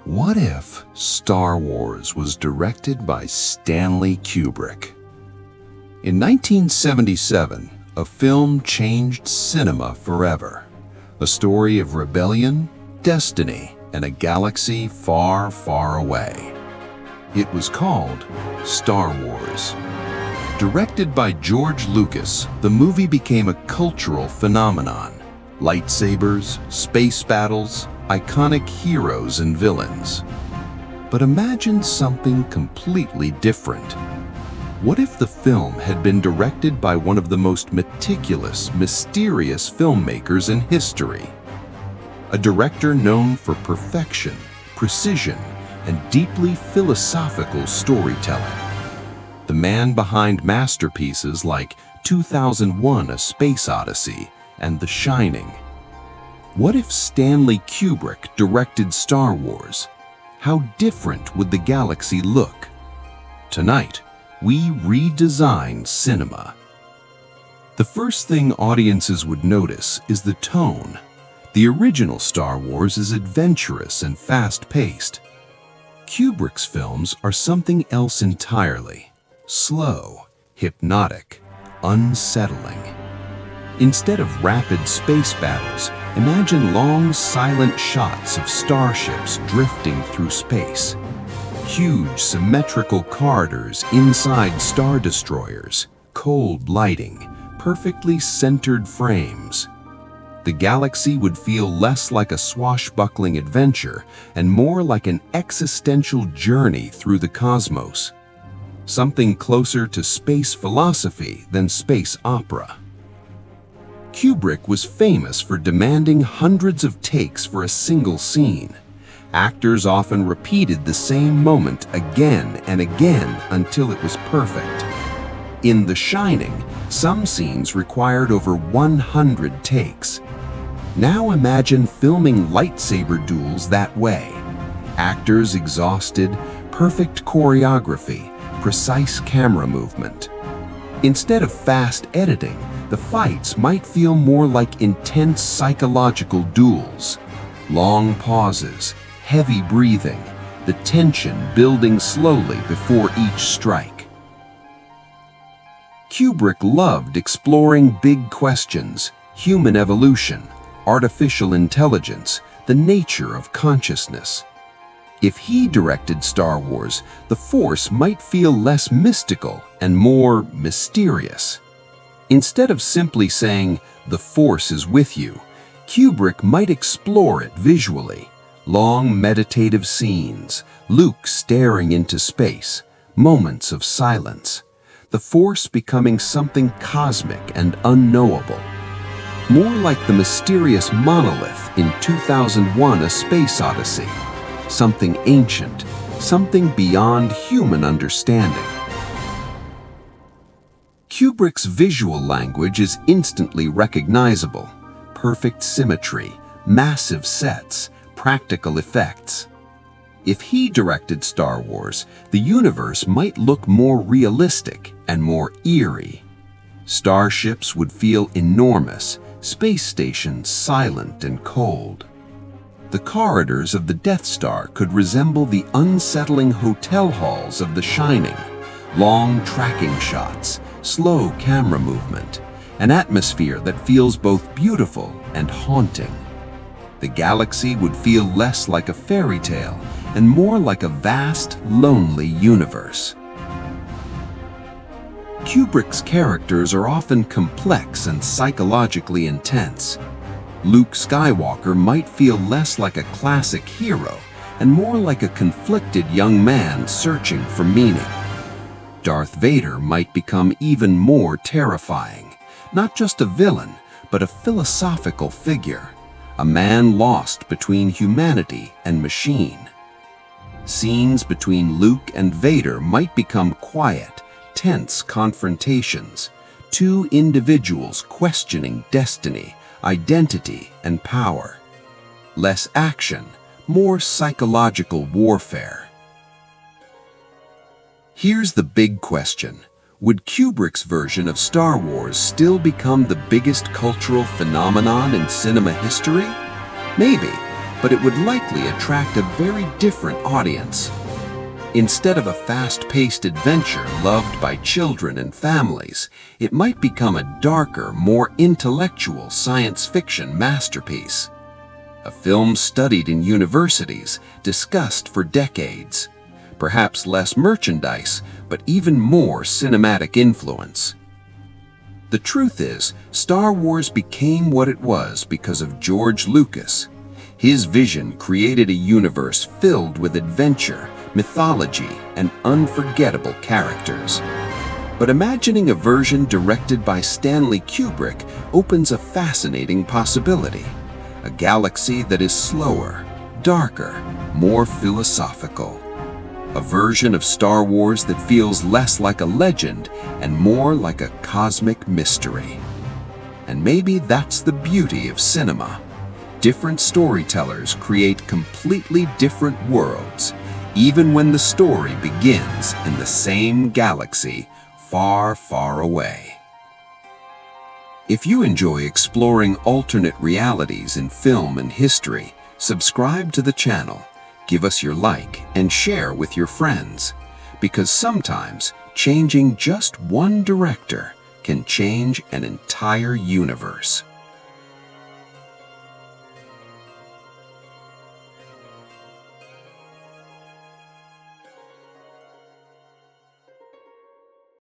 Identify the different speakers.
Speaker 1: What if Star Wars was directed by Stanley Kubrick? In 1977, a film changed cinema forever. A story of rebellion, destiny, and a galaxy far, far away. It was called Star Wars. Directed by George Lucas, the movie became a cultural phenomenon. Lightsabers, space battles, iconic heroes and villains. But imagine something completely different. What if the film had been directed by one of the most meticulous, mysterious filmmakers in history? A director known for perfection, precision, and deeply philosophical storytelling. The man behind masterpieces like 2001: A Space Odyssey and The Shining. What if Stanley Kubrick directed Star Wars? How different would the galaxy look? Tonight, we redesign cinema. The first thing audiences would notice is the tone. The original Star Wars is adventurous and fast-paced. Kubrick's films are something else entirely. Slow, hypnotic, unsettling. Instead of rapid space battles, imagine long, silent shots of starships drifting through space. Huge, symmetrical corridors inside star destroyers, cold lighting, perfectly centered frames. The galaxy would feel less like a swashbuckling adventure and more like an existential journey through the cosmos. Something closer to space philosophy than space opera. Kubrick was famous for demanding hundreds of takes for a single scene. Actors often repeated the same moment again and again until it was perfect. In The Shining, some scenes required over 100 takes. Now imagine filming lightsaber duels that way. Actors exhausted, perfect choreography, precise camera movement. Instead of fast editing, the fights might feel more like intense psychological duels. Long pauses, heavy breathing, the tension building slowly before each strike. Kubrick loved exploring big questions: human evolution, artificial intelligence, the nature of consciousness. If he directed Star Wars, the Force might feel less mystical and more mysterious. Instead of simply saying, "The Force is with you," Kubrick might explore it visually. Long meditative scenes, Luke staring into space, moments of silence. The Force becoming something cosmic and unknowable. More like the mysterious monolith in 2001: A Space Odyssey. Something ancient, something beyond human understanding. Kubrick's visual language is instantly recognizable. Perfect symmetry, massive sets, practical effects. If he directed Star Wars, the universe might look more realistic and more eerie. Starships would feel enormous, space stations silent and cold. The corridors of the Death Star could resemble the unsettling hotel halls of The Shining. Long tracking shots, slow camera movement, an atmosphere that feels both beautiful and haunting. The galaxy would feel less like a fairy tale and more like a vast, lonely universe. Kubrick's characters are often complex and psychologically intense. Luke Skywalker might feel less like a classic hero and more like a conflicted young man searching for meaning. Darth Vader might become even more terrifying, not just a villain, but a philosophical figure, a man lost between humanity and machine. Scenes between Luke and Vader might become quiet, tense confrontations, two individuals questioning destiny, identity, and power. Less action, more psychological warfare. Here's the big question. Would Kubrick's version of Star Wars still become the biggest cultural phenomenon in cinema history? Maybe, but it would likely attract a very different audience. Instead of a fast-paced adventure loved by children and families, it might become a darker, more intellectual science fiction masterpiece. A film studied in universities, discussed for decades. Perhaps less merchandise, but even more cinematic influence. The truth is, Star Wars became what it was because of George Lucas. His vision created a universe filled with adventure, mythology, and unforgettable characters. But imagining a version directed by Stanley Kubrick opens a fascinating possibility. A galaxy that is slower, darker, more philosophical. A version of Star Wars that feels less like a legend and more like a cosmic mystery. And maybe that's the beauty of cinema. Different storytellers create completely different worlds, even when the story begins in the same galaxy, far, far away. If you enjoy exploring alternate realities in film and history, subscribe to the channel, give us your like, and share with your friends. Because sometimes, changing just one director can change an entire universe.